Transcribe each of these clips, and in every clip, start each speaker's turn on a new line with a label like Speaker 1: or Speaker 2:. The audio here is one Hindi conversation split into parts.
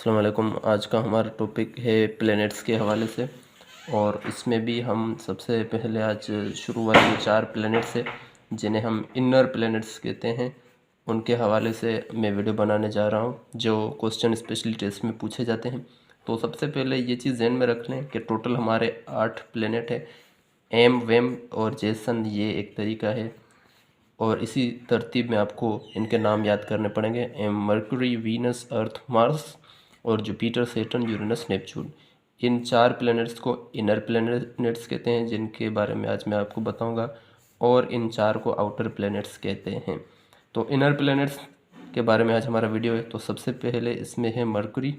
Speaker 1: अस्सलाम वालेकुम। आज का हमारा टॉपिक है प्लैनेट्स के हवाले से, और इसमें भी हम सबसे पहले आज शुरू वाले जो 4 प्लैनेट्स है जिन्हें हम इनर प्लैनेट्स कहते हैं, उनके हवाले से मैं वीडियो बनाने जा रहा हूं, जो क्वेश्चन स्पेशली टेस्ट में पूछे जाते हैं। तो सबसे पहले ये चीज़ ध्यान में रख लें कि टोटल हमारे 8 प्लैनेट है। एम, वेम और जेसन ये एक तरीका है, और इसी तरतीब में आपको इनके नाम याद करने पड़ेंगे। मरकरी, वीनस, अर्थ, मार्स और जुपिटर, सैटर्न, यूरेनस, नेपच्यून। इन 4 प्लैनेट्स को इनर प्लैनेट्स कहते हैं, जिनके बारे में आज मैं आपको बताऊंगा, और इन 4 को आउटर प्लैनेट्स कहते हैं। तो इनर प्लैनेट्स के बारे में आज हमारा वीडियो है। तो सबसे पहले इसमें है मरकरी।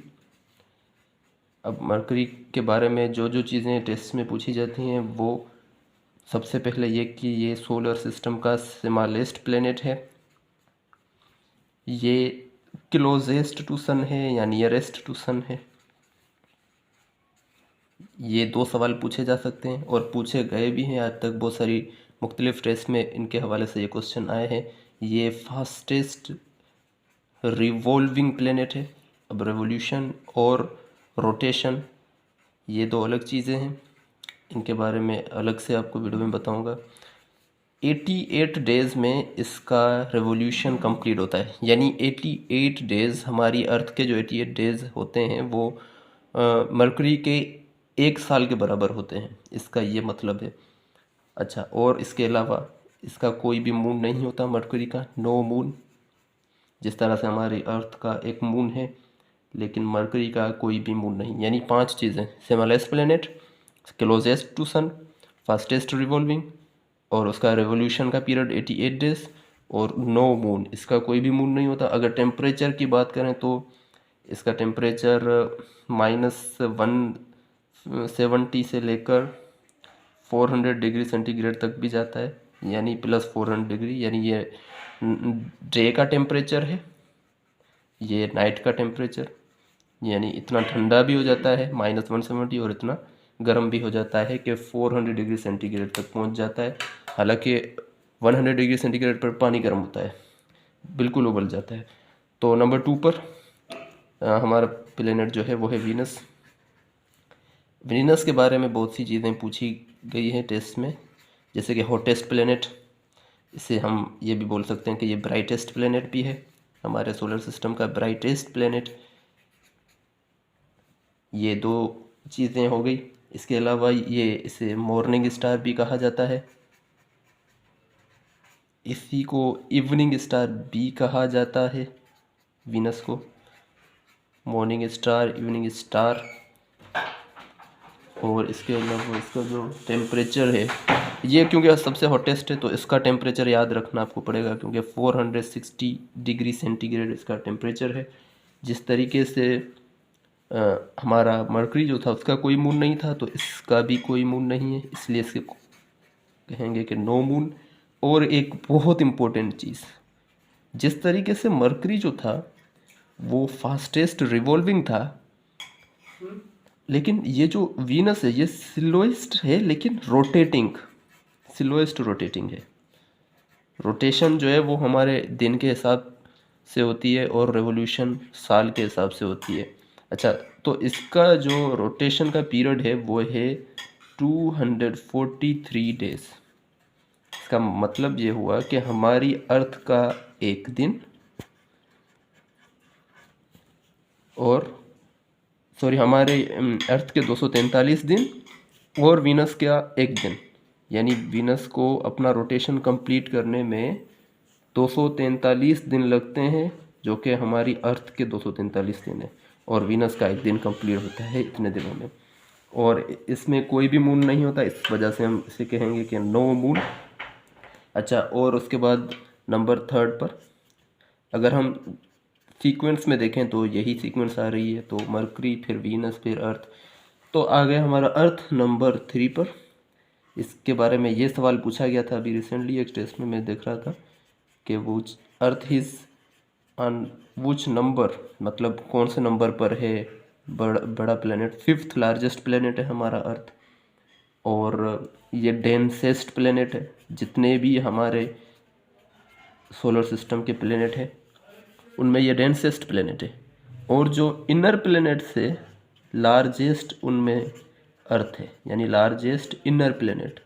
Speaker 1: अब मरकरी के बारे में जो जो चीज़ें टेस्ट में पूछी जाती हैं, वो सबसे पहले ये कि ये सोलर सिस्टम का स्मॉलेस्ट प्लैनेट है, ये क्लोजेस्ट टू सन है या नियरेस्ट टू सन है। ये 2 सवाल पूछे जा सकते हैं और पूछे गए भी हैं। आज तक बहुत सारी मुख्तलिफ टेस्ट में इनके हवाले से ये क्वेश्चन आए हैं। ये फास्टेस्ट रिवॉल्विंग प्लैनेट है। अब रेवोल्यूशन और रोटेशन ये 2 अलग चीज़ें हैं, इनके बारे में अलग से आपको वीडियो में बताऊंगा। 88 डेज़ में इसका रेवोल्यूशन कंप्लीट होता है, यानी 88 डेज़ हमारी अर्थ के जो 88 डेज़ होते हैं वो मरकरी के 1 साल के बराबर होते हैं, इसका ये मतलब है। अच्छा, और इसके अलावा इसका कोई भी मून नहीं होता मरकरी का, नो मून। जिस तरह से हमारी अर्थ का एक मून है, लेकिन मरकरी का कोई भी मून नहीं। यानी 5 चीज़ें: smallest planet, closest to sun, fastest revolving, और उसका रेवोल्यूशन का पीरियड 88 डेज, और नो मून, इसका कोई भी मून नहीं होता। अगर टेम्परेचर की बात करें तो इसका टेम्परेचर -170 से लेकर 400 डिग्री सेंटीग्रेड तक भी जाता है, यानी +400 डिग्री। यानी ये डे का टेम्परेचर है, ये नाइट का टेम्परेचर। यानी इतना ठंडा भी हो जाता है -170, और इतना गर्म भी हो जाता है कि 400 डिग्री सेंटीग्रेड तक पहुंच जाता है। हालांकि 100 डिग्री सेंटीग्रेड पर पानी गर्म होता है, बिल्कुल उबल जाता है। तो नंबर 2 पर हमारा प्लेनेट जो है वो है वीनस। वीनस के बारे में बहुत सी चीज़ें पूछी गई हैं टेस्ट में, जैसे कि हॉटेस्ट प्लेनेट, इसे हम ये भी बोल सकते हैं कि ये ब्राइटेस्ट प्लेनेट भी है, हमारे सोलर सिस्टम का ब्राइटेस्ट प्लेनेट। ये 2 चीज़ें हो गई। इसके अलावा ये इसे मॉर्निंग स्टार भी कहा जाता है, इसी को इवनिंग स्टार भी कहा जाता है। वीनस को मॉर्निंग स्टार, इवनिंग स्टार। और इसके अलावा इसका जो टेम्परेचर है, ये क्योंकि सबसे हॉटेस्ट है तो इसका टेम्परेचर याद रखना आपको पड़ेगा, क्योंकि 460 डिग्री सेंटीग्रेड इसका टेम्परेचर है। जिस तरीके से हमारा मरकरी जो था उसका कोई मून नहीं था, तो इसका भी कोई मून नहीं है, इसलिए इसके कहेंगे कि नो मून। और एक बहुत इम्पोर्टेंट चीज़, जिस तरीके से मरकरी जो था वो फास्टेस्ट रिवॉल्विंग था, लेकिन ये जो वीनस है ये स्लोएस्ट है, लेकिन स्लोएस्ट रोटेटिंग है। रोटेशन जो है वो हमारे दिन के हिसाब से होती है, और रेवोल्यूशन साल के हिसाब से होती है। अच्छा, तो इसका जो रोटेशन का पीरियड है वो है 243 डेज। इसका मतलब ये हुआ कि हमारी अर्थ का एक दिन, और हमारे अर्थ के 243 दिन, और वीनस का एक दिन। यानी वीनस को अपना रोटेशन कंप्लीट करने में 243 दिन लगते हैं, जो कि हमारी अर्थ के 243 दिन है, और वीनस का एक दिन कंप्लीट होता है इतने दिनों में। और इसमें कोई भी मून नहीं होता, इस वजह से हम इसे कहेंगे कि नो मून। अच्छा, और उसके बाद नंबर 3 पर अगर हम सीक्वेंस में देखें तो यही सीक्वेंस आ रही है, तो मरकरी, फिर वीनस, फिर अर्थ। तो आ गया हमारा अर्थ नंबर 3 पर। इसके बारे में ये सवाल पूछा गया था अभी रिसेंटली एक टेस्ट में, मैं देख रहा था कि वो earth is on which number, मतलब कौन से नंबर पर है बड़ा प्लेनेट। 5th लार्जेस्ट प्लेनेट है हमारा अर्थ, और ये डेंसेस्ट प्लेनेट है। जितने भी हमारे सोलर सिस्टम के प्लेनेट हैं उनमें ये डेंसेस्ट प्लेनेट है। और जो इनर प्लेनेट से लार्जेस्ट उनमें अर्थ है, यानी लार्जेस्ट इनर प्लेनेट,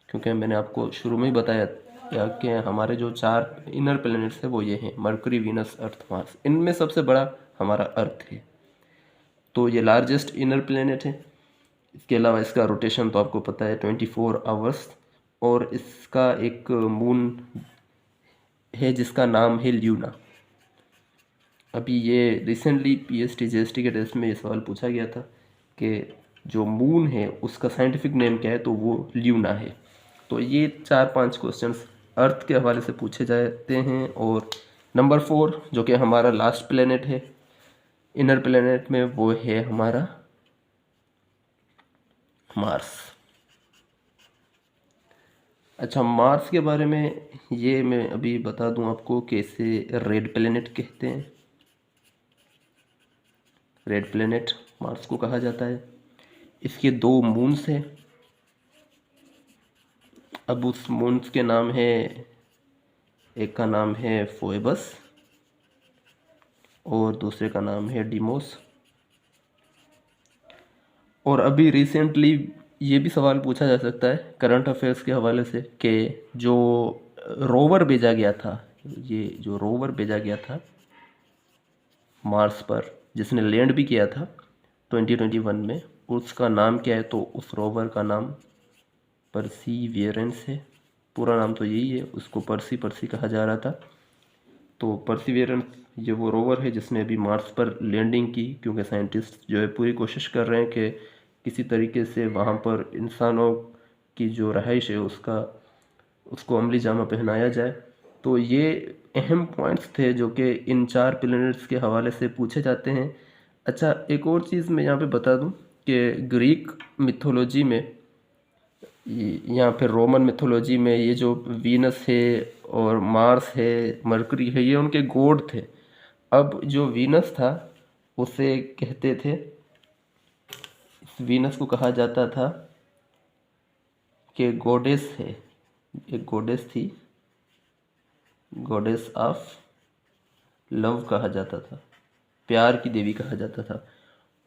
Speaker 1: क्योंकि मैंने आपको शुरू में ही बताया कि हमारे जो 4 इनर प्लेनेट्स हैं वो ये हैं, मरकरी, वीनस, अर्थ, मार्स। इनमें सबसे बड़ा हमारा अर्थ है, तो ये लार्जेस्ट इनर प्लेनेट है। इसके अलावा इसका रोटेशन तो आपको पता है 24 आवर्स, और इसका एक मून है जिसका नाम है ल्यूना। अभी ये रिसेंटली पीएसटी जीएसटी के टेस्ट में ये सवाल पूछा गया था कि जो मून है उसका साइंटिफिक नेम क्या है, तो वो ल्यूना है। तो ये 4-5 क्वेश्चंस अर्थ के हवाले से पूछे जाते हैं। और नंबर 4 जो कि हमारा लास्ट प्लेनेट है इनर प्लेनेट में, वो है हमारा मार्स। अच्छा, मार्स के बारे में ये मैं अभी बता दूं आपको कि इसे रेड प्लेनेट कहते हैं। रेड प्लेनेट मार्स को कहा जाता है। इसके 2 मून्स हैं। अब उस मून्स के नाम है, एक का नाम है फोएबस और दूसरे का नाम है डिमोस। और अभी रिसेंटली ये भी सवाल पूछा जा सकता है करंट अफेयर्स के हवाले से कि जो रोवर भेजा गया था, ये जो रोवर भेजा गया था मार्स पर, जिसने लैंड भी किया था 2021 में, उसका नाम क्या है? तो उस रोवर का नाम परसीवियरेंस है। पूरा नाम तो यही है, उसको पर्सी कहा जा रहा था। तो परसीवियरेंस ये वो रोवर है जिसने अभी मार्स पर लैंडिंग की, क्योंकि साइंटिस्ट जो है पूरी कोशिश कर रहे हैं कि किसी तरीके से वहाँ पर इंसानों की जो रहाइश है उसको अमली जामा पहनाया जाए। तो ये अहम पॉइंट्स थे जो कि इन 4 प्लैनेट्स के हवाले से पूछे जाते हैं। अच्छा, एक और चीज़ मैं यहाँ पे बता दूँ कि ग्रीक मिथोलॉजी में या फिर रोमन मिथोलॉजी में ये जो वीनस है और मार्स है, मरकरी है, ये उनके गॉड थे। अब जो वीनस था उसे कहते थे, इस वीनस को कहा जाता था कि गॉडेस है, एक गॉडेस थी, गॉडेस ऑफ लव कहा जाता था, प्यार की देवी कहा जाता था।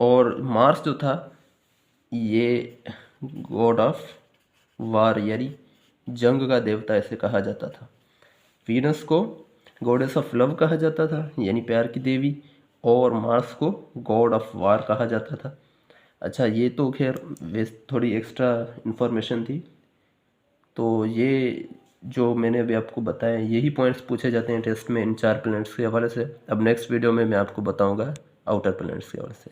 Speaker 1: और मार्स जो था ये गॉड ऑफ वार, यानी जंग का देवता ऐसे कहा जाता था। वीनस को गॉडेस ऑफ लव कहा जाता था, यानी प्यार की देवी, और मार्स को गॉड ऑफ वार कहा जाता था। अच्छा, ये तो खैर थोड़ी एक्स्ट्रा इन्फॉर्मेशन थी। तो ये जो मैंने अभी आपको बताया, यही पॉइंट्स पूछे जाते हैं टेस्ट में इन 4 प्लैनेट्स के हवाले से। अब नेक्स्ट वीडियो में मैं आपको बताऊंगा आउटर प्लैनेट्स के हवाले से।